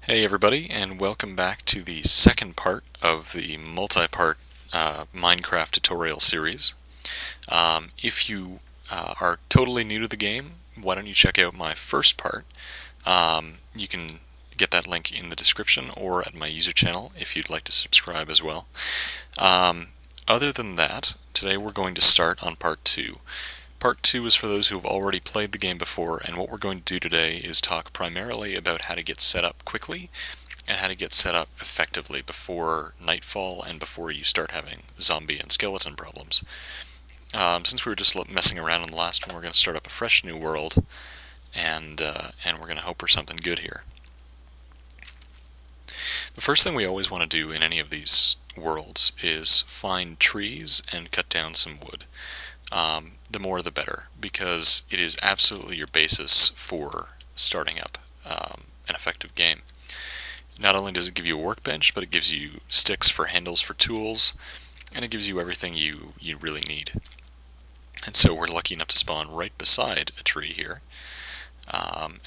Hey everybody, and welcome back to the second part of the multi-part Minecraft tutorial series. If you are totally new to the game, why don't you check out my first part. You can get that link in the description or at my user channel if you'd like to subscribe as well. Other than that, today we're going to start on part 2. Part 2 is for those who have already played the game before, and what we're going to do today is talk primarily about how to get set up quickly and how to get set up effectively before nightfall and before you start having zombie and skeleton problems. Since we were just messing around in the last one, we're going to start up a fresh new world, and we're going to hope for something good here. The first thing we always want to do in any of these worlds is find trees and cut down some wood. The more the better, because it is absolutely your basis for starting up an effective game. Not only does it give you a workbench, but it gives you sticks for handles for tools, and it gives you everything you really need. And so we're lucky enough to spawn right beside a tree here.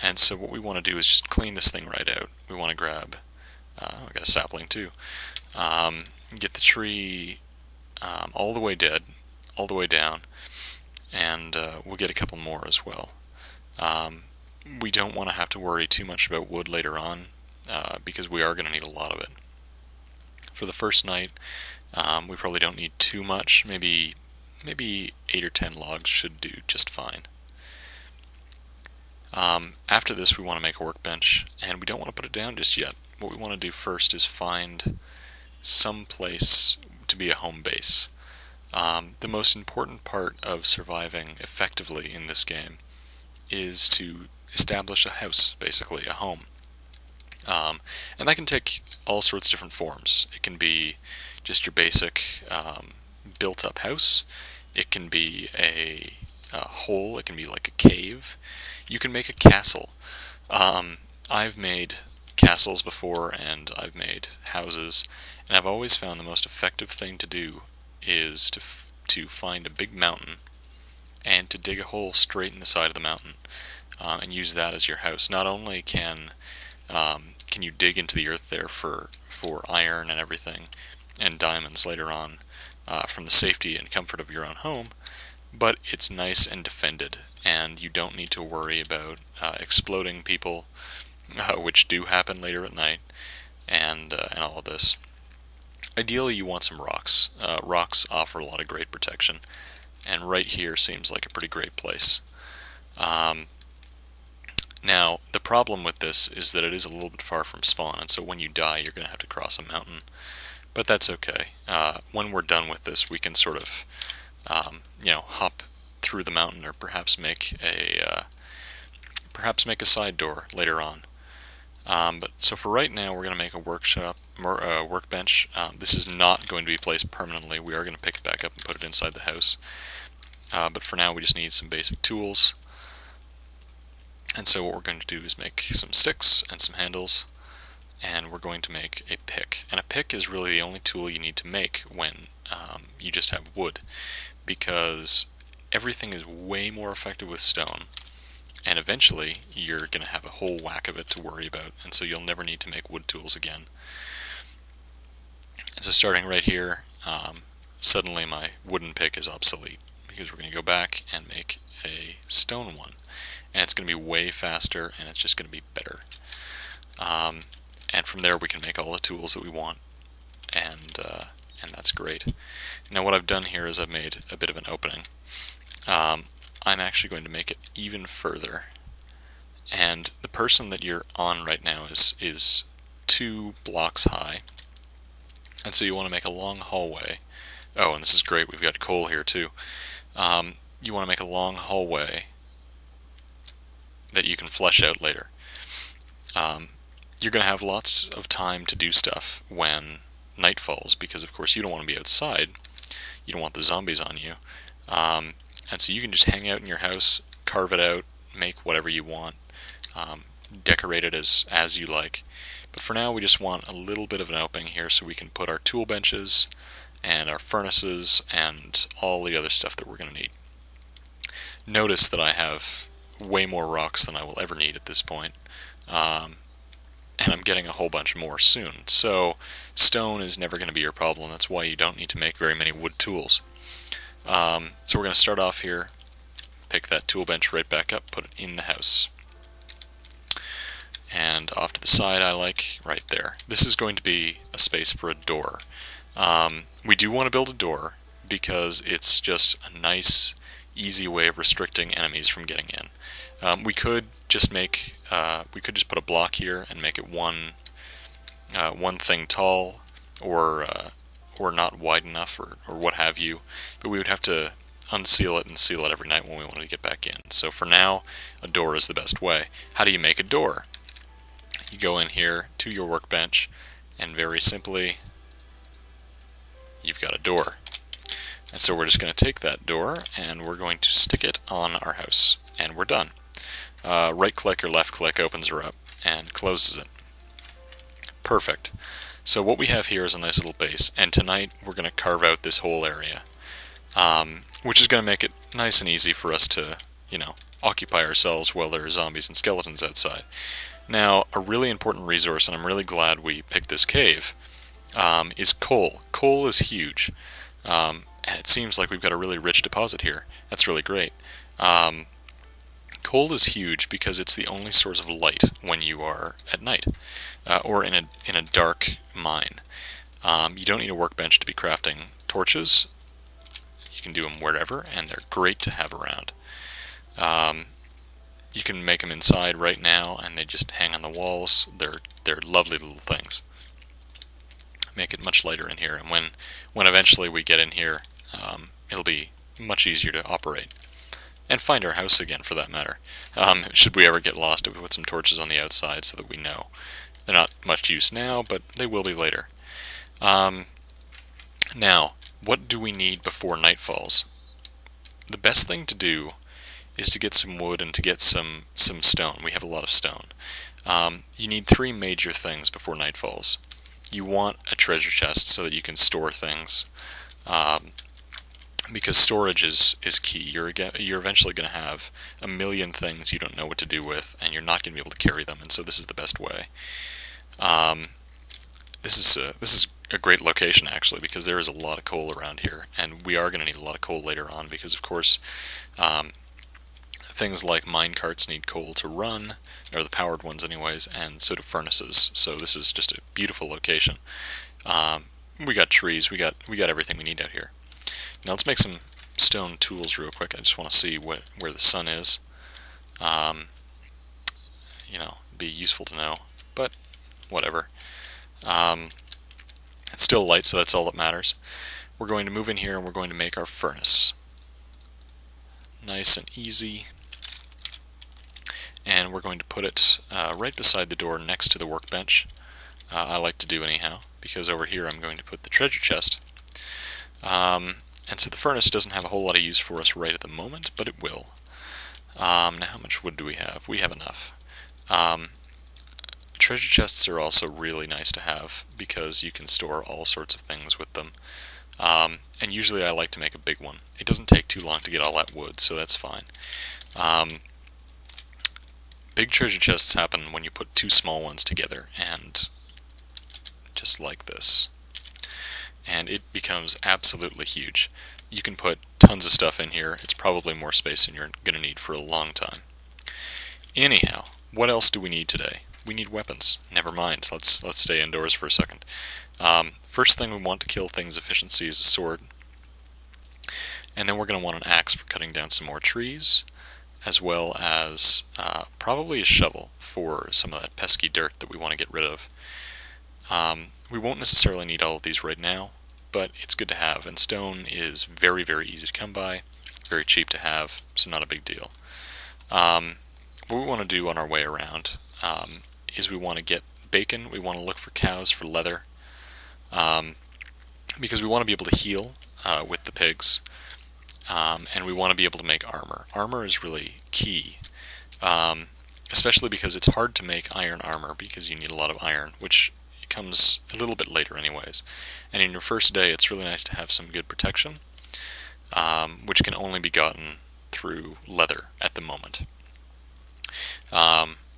And so what we want to do is just clean this thing right out. We want to grab, I got a sapling too, get the tree all the way dead, all the way down, and we'll get a couple more as well. We don't want to have to worry too much about wood later on, because we are going to need a lot of it. For the first night, we probably don't need too much. Maybe 8 or 10 logs should do just fine. After this, we want to make a workbench, and we don't want to put it down just yet. What we want to do first is find some place to be a home base. The most important part of surviving effectively in this game is to establish a house, basically, a home. And that can take all sorts of different forms. It can be just your basic built-up house. It can be a hole. It can be like a cave. You can make a castle. I've made castles before, and I've made houses, and I've always found the most effective thing to do is to find a big mountain and to dig a hole straight in the side of the mountain, and use that as your house. Not only can you dig into the earth there for iron and everything, and diamonds later on, from the safety and comfort of your own home, but it's nice and defended, and you don't need to worry about exploding people, which do happen later at night, and all of this. Ideally, you want some rocks. Rocks offer a lot of great protection, and right here seems like a pretty great place. Now, the problem with this is that it is a little bit far from spawn, and so when you die, you're going to have to cross a mountain. But that's okay. When we're done with this, we can sort of, hop through the mountain, or perhaps make a side door later on. So for right now, we're going to make a workbench. This is not going to be placed permanently. We are going to pick it back up and put it inside the house. But for now, we just need some basic tools. And so what we're going to do is make some sticks and some handles, and we're going to make a pick. And a pick is really the only tool you need to make when you just have wood, because everything is way more effective with stone. And eventually, you're going to have a whole whack of it to worry about, and so you'll never need to make wood tools again. And so starting right here, suddenly my wooden pick is obsolete, because we're going to go back and make a stone one. And it's going to be way faster, and it's just going to be better. And from there, we can make all the tools that we want, and that's great. Now what I've done here is I've made a bit of an opening. I'm actually going to make it even further, and the person that you're on right now is 2 blocks high, and so you want to make a long hallway. Oh, and this is great, we've got coal here too. You want to make a long hallway that you can flesh out later. You're going to have lots of time to do stuff when night falls, because of course you don't want to be outside. You don't want the zombies on you. And so you can just hang out in your house, carve it out, make whatever you want, decorate it as you like. But for now, we just want a little bit of an opening here so we can put our tool benches and our furnaces and all the other stuff that we're going to need. Notice that I have way more rocks than I will ever need at this point. And I'm getting a whole bunch more soon. So stone is never going to be your problem. That's why you don't need to make very many wood tools. So we're going to start off here, pick that tool bench right back up, put it in the house. And off to the side I like right there. This is going to be a space for a door. We do want to build a door because it's just a nice, easy way of restricting enemies from getting in. We could just put a block here and make it one thing tall, or not wide enough, or what have you. But we would have to unseal it and seal it every night when we wanted to get back in. So for now, a door is the best way. How do you make a door? You go in here to your workbench, and very simply, you've got a door. And so we're just going to take that door and we're going to stick it on our house, and we're done. Right click or left click opens her up and closes it. Perfect. So what we have here is a nice little base, and tonight we're going to carve out this whole area, which is going to make it nice and easy for us to, occupy ourselves while there are zombies and skeletons outside. Now, a really important resource, and I'm really glad we picked this cave, is coal. Coal is huge, and it seems like we've got a really rich deposit here. That's really great. Coal is huge because it's the only source of light when you are at night, or in a dark mine. You don't need a workbench to be crafting torches. You can do them wherever, and they're great to have around. You can make them inside right now, and they just hang on the walls. They're lovely little things. Make it much lighter in here, and when eventually we get in here, it'll be much easier to operate. And find our house again, for that matter. Should we ever get lost, we put some torches on the outside so that we know. They're not much use now, but they will be later. Now, what do we need before night falls? The best thing to do is to get some wood and to get some stone. We have a lot of stone. You need 3 major things before night falls. You want a treasure chest so that you can store things, because storage is key. You're eventually going to have a million things you don't know what to do with, and you're not going to be able to carry them, and so this is the best way. This is a great location, actually, because there is a lot of coal around here, and we are going to need a lot of coal later on, because of course things like mine carts need coal to run, or the powered ones anyways, and so do furnaces. So this is just a beautiful location. We got trees, we got everything we need out here. Now let's make some stone tools real quick. I just want to see where the sun is. It'd be useful to know, but whatever. It's still light, so that's all that matters. We're going to move in here and we're going to make our furnace. Nice and easy. And we're going to put it right beside the door next to the workbench. I like to do anyhow, because over here I'm going to put the treasure chest. And so the furnace doesn't have a whole lot of use for us right at the moment, but it will. Now how much wood do we have? We have enough. Treasure chests are also really nice to have because you can store all sorts of things with them. And usually I like to make a big one. It doesn't take too long to get all that wood, so that's fine. Big treasure chests happen when you put 2 small ones together, and just like this. And it becomes absolutely huge. You can put tons of stuff in here. It's probably more space than you're going to need for a long time. Anyhow, what else do we need today? We need weapons. Never mind. Let's stay indoors for a second. First thing we want to kill things efficiency is a sword. And then we're going to want an axe for cutting down some more trees, as well as probably a shovel for some of that pesky dirt that we want to get rid of. We won't necessarily need all of these right now, but it's good to have, and stone is very, very easy to come by, very cheap to have, so not a big deal. What we want to do on our way around is we want to get bacon, we want to look for cows for leather, because we want to be able to heal with the pigs, and we want to be able to make armor. Armor is really key, especially because it's hard to make iron armor because you need a lot of iron, which comes a little bit later anyways. And in your first day it's really nice to have some good protection, which can only be gotten through leather at the moment.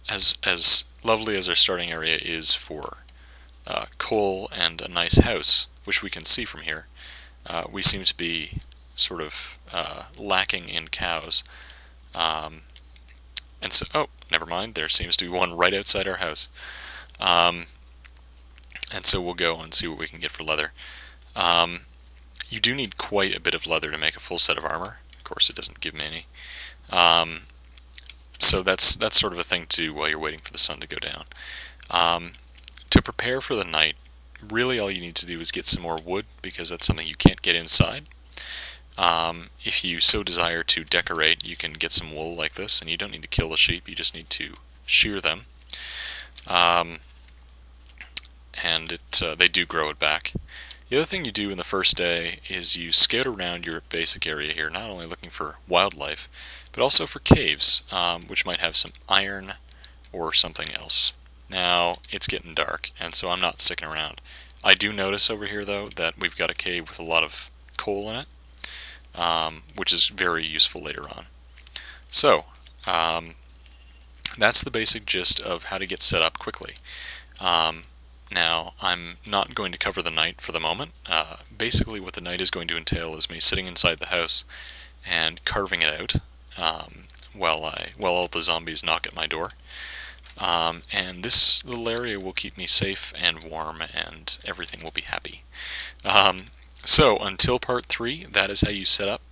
as lovely as our starting area is for coal and a nice house, which we can see from here, we seem to be sort of lacking in cows. And so, oh, never mind, there seems to be one right outside our house. And so we'll go and see what we can get for leather. You do need quite a bit of leather to make a full set of armor. Of course, it doesn't give me any. So that's sort of a thing to do while you're waiting for the sun to go down. To prepare for the night, really all you need to do is get some more wood, because that's something you can't get inside. If you so desire to decorate, you can get some wool like this, and you don't need to kill the sheep, you just need to shear them. And they do grow it back. The other thing you do in the first day is you scout around your basic area here, not only looking for wildlife, but also for caves, which might have some iron or something else. Now, it's getting dark, and so I'm not sticking around. I do notice over here, though, that we've got a cave with a lot of coal in it, which is very useful later on. So, that's the basic gist of how to get set up quickly. Now, I'm not going to cover the night for the moment. Basically, what the night is going to entail is me sitting inside the house and carving it out while all the zombies knock at my door. And this little area will keep me safe and warm, and everything will be happy. So, until part 3, that is how you set up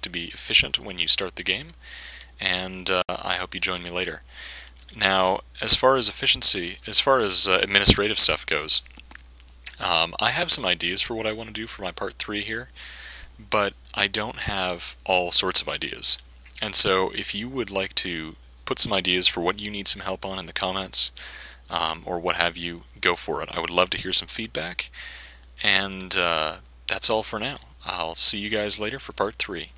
to be efficient when you start the game, and I hope you join me later. Now, as far as administrative stuff goes, I have some ideas for what I want to do for my part 3 here, but I don't have all sorts of ideas. And so, if you would like to put some ideas for what you need some help on in the comments, or what have you, go for it. I would love to hear some feedback, and that's all for now. I'll see you guys later for part 3.